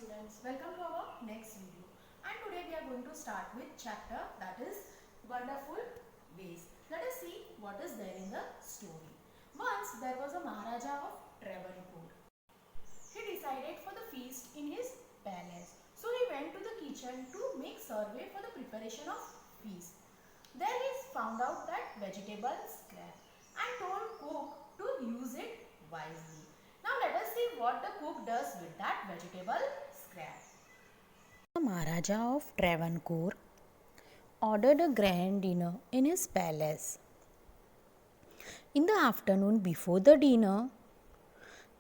students, welcome to our next video. And today we are going to start with chapter that is Wonderful Ways. Let us see what is there in the story. Once there was a Maharaja of Travancore. He decided for the feast in his palace. So he went to the kitchen to make survey for the preparation of feast. There he found out that vegetable scrap and told cook to use it wisely. Now let us see what the cook does with that vegetable scrap. The Maharaja of Travancore ordered a grand dinner in his palace. In the afternoon before the dinner,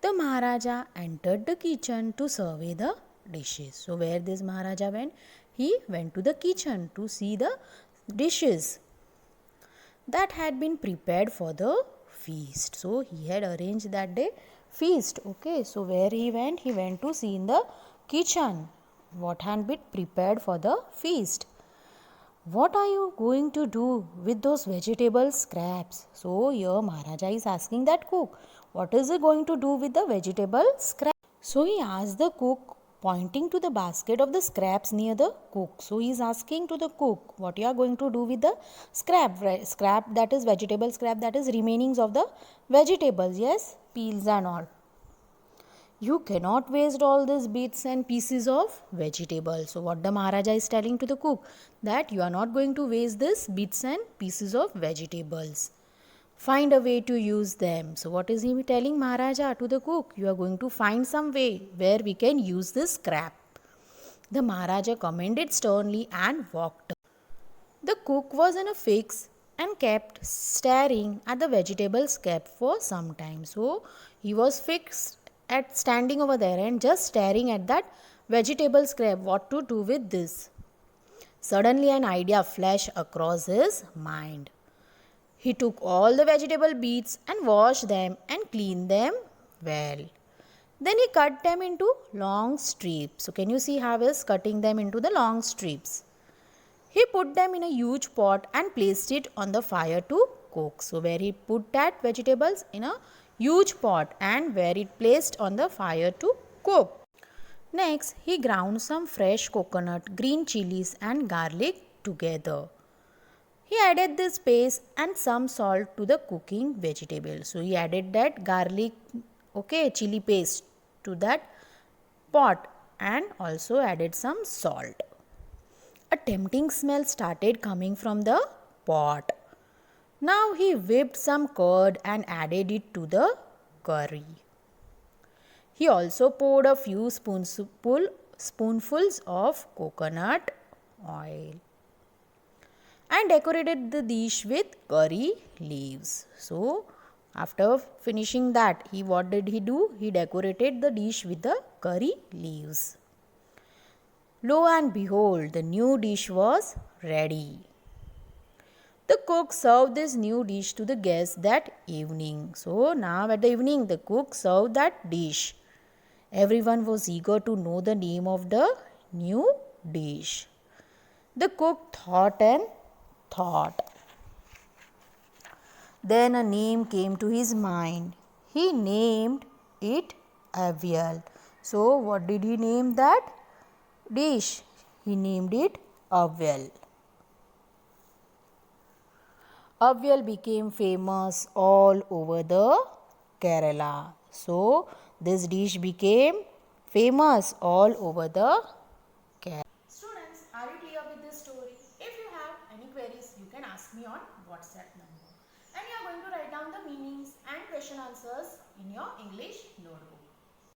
the Maharaja entered the kitchen to survey the dishes. So where this Maharaja went? He went to the kitchen to see the dishes that had been prepared for the feast. So he had arranged that day feast. Okay, so where he went? He went to see in the kitchen what had been prepared for the feast. What are you going to do with those vegetable scraps? So here Maharaja is asking that cook, what is he going to do with the vegetable scraps? So he asked the cook, pointing to the basket of the scraps near the cook. So he is asking to the cook, what you are going to do with the scrap? Scrap, that is vegetable scrap, that is remainings of the vegetables, yes, peels and all. You cannot waste all these bits and pieces of vegetables. So what the Maharaja is telling to the cook, that you are not going to waste this bits and pieces of vegetables. Find a way to use them. So what is he telling Maharaja to the cook? You are going to find some way where we can use this scrap. The Maharaja commended sternly and walked. The cook was in a fix and kept staring at the vegetable scrap for some time. So he was fixed at standing over there and just staring at that vegetable scrap, what to do with this. Suddenly an idea flashed across his mind. He took all the vegetable bits and washed them and cleaned them well. Then he cut them into long strips. So can you see how he is cutting them into the long strips? He put them in a huge pot and placed it on the fire to cook. So where he put that vegetables in a huge pot and where it placed on the fire to cook. Next, he ground some fresh coconut, green chilies and garlic together. He added this paste and some salt to the cooking vegetable. So he added that garlic, chili paste to that pot and also added some salt. A tempting smell started coming from the pot. Now he whipped some curd and added it to the curry. He also poured a few spoonfuls of coconut oil and decorated the dish with curry leaves. So after finishing that, what did he do? He decorated the dish with the curry leaves. Lo and behold, the new dish was ready. The cook served this new dish to the guests that evening. So now at the evening, the cook served that dish. Everyone was eager to know the name of the new dish. The cook thought and thought. Then a name came to his mind. He named it Avial. So what did he name that dish? He named it Avial. Avial became famous all over the Kerala. So this dish became famous all over the Kerala. Students, are you clear with this story? If you have any queries, you can ask me on WhatsApp number. And you are going to write down the meanings and question answers in your English notebook.